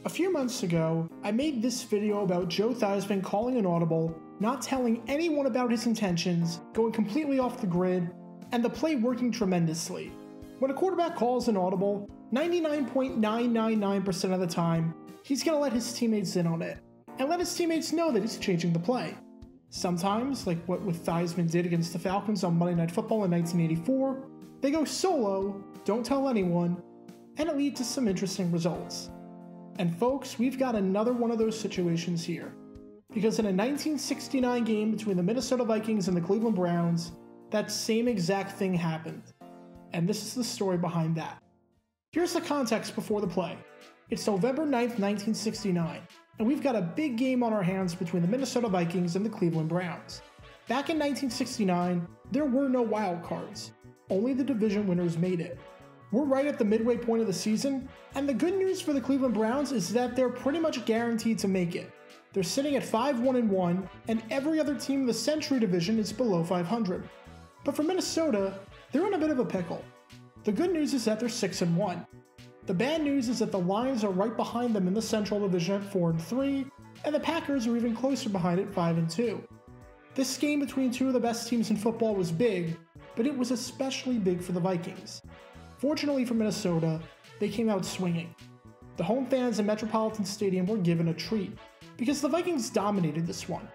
A few months ago, I made this video about Joe Theismann calling an audible, not telling anyone about his intentions, going completely off the grid, and the play working tremendously. When a quarterback calls an audible, 99.999% of the time, he's going to let his teammates in on it, and let his teammates know that he's changing the play. Sometimes, like what Theismann did against the Falcons on Monday Night Football in 1984, they go solo, don't tell anyone, and it leads to some interesting results. And folks, we've got another one of those situations here. Because in a 1969 game between the Minnesota Vikings and the Cleveland Browns, that same exact thing happened. And this is the story behind that. Here's the context before the play. It's November 9th, 1969, and we've got a big game on our hands between the Minnesota Vikings and the Cleveland Browns. Back in 1969, there were no wild cards. Only the division winners made it. We're right at the midway point of the season, and the good news for the Cleveland Browns is that they're pretty much guaranteed to make it. They're sitting at 5-1-1, and every other team in the Century Division is below 500. But for Minnesota, they're in a bit of a pickle. The good news is that they're 6-1. The bad news is that the Lions are right behind them in the Central Division at 4-3, and the Packers are even closer behind at 5-2. This game between two of the best teams in football was big, but it was especially big for the Vikings. Fortunately for Minnesota, they came out swinging. The home fans in Metropolitan Stadium were given a treat, because the Vikings dominated this one.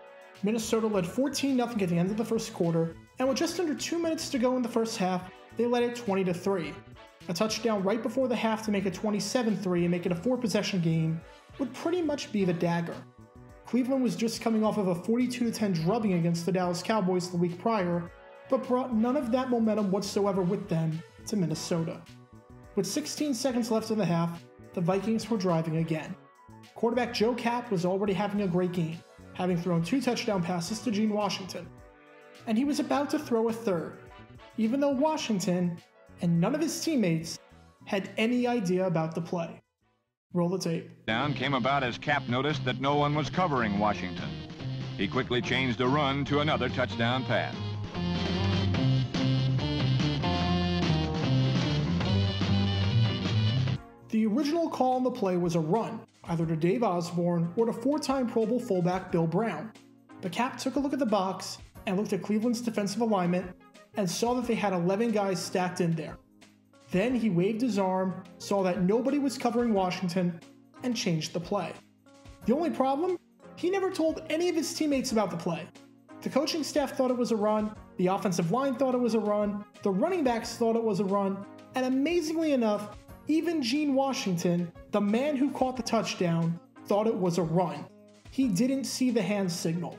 Minnesota led 14-0 at the end of the first quarter, and with just under 2 minutes to go in the first half, they led it 20-3. A touchdown right before the half to make it 27-3 and make it a 4-possession game would pretty much be the dagger. Cleveland was just coming off of a 42-10 drubbing against the Dallas Cowboys the week prior, but brought none of that momentum whatsoever with them to Minnesota. With 16 seconds left in the half, the Vikings were driving again. Quarterback Joe Kapp was already having a great game, having thrown 2 touchdown passes to Gene Washington. And he was about to throw a third, even though Washington, and none of his teammates, had any idea about the play. Roll the tape. Down came about as Kapp noticed that no one was covering Washington. He quickly changed the run to another touchdown pass. The original call on the play was a run, either to Dave Osborne or to 4-time Pro Bowl fullback Bill Brown. But Kapp took a look at the box and looked at Cleveland's defensive alignment and saw that they had 11 guys stacked in there. Then he waved his arm, saw that nobody was covering Washington, and changed the play. The only problem? He never told any of his teammates about the play. The coaching staff thought it was a run, the offensive line thought it was a run, the running backs thought it was a run, and amazingly enough, even Gene Washington, the man who caught the touchdown, thought it was a run. He didn't see the hand signal.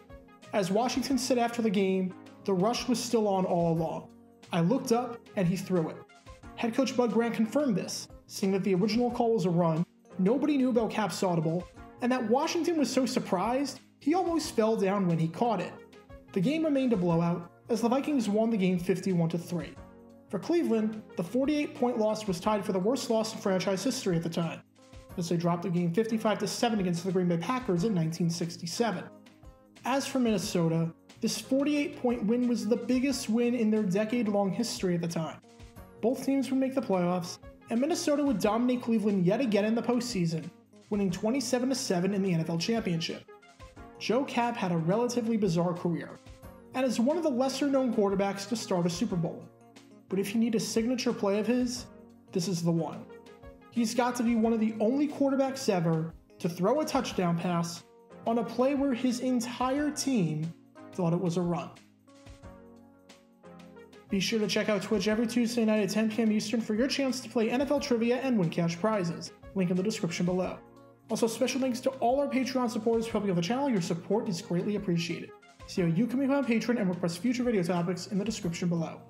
As Washington said after the game, the rush was still on all along. I looked up and he threw it. Head coach Bud Grant confirmed this, saying that the original call was a run, nobody knew about Kapp's audible, and that Washington was so surprised he almost fell down when he caught it. The game remained a blowout as the Vikings won the game 51-3. For Cleveland, the 48-point loss was tied for the worst loss in franchise history at the time, as they dropped the game 55-7 against the Green Bay Packers in 1967. As for Minnesota, this 48-point win was the biggest win in their decade-long history at the time. Both teams would make the playoffs, and Minnesota would dominate Cleveland yet again in the postseason, winning 27-7 in the NFL Championship. Joe Kapp had a relatively bizarre career, and is one of the lesser-known quarterbacks to start a Super Bowl. But if you need a signature play of his, this is the one. He's got to be one of the only quarterbacks ever to throw a touchdown pass on a play where his entire team thought it was a run. Be sure to check out Twitch every Tuesday night at 10 p.m. Eastern for your chance to play NFL trivia and win cash prizes. Link in the description below. Also, special thanks to all our Patreon supporters for helping out the channel. Your support is greatly appreciated. See how you can become a patron and request future video topics in the description below.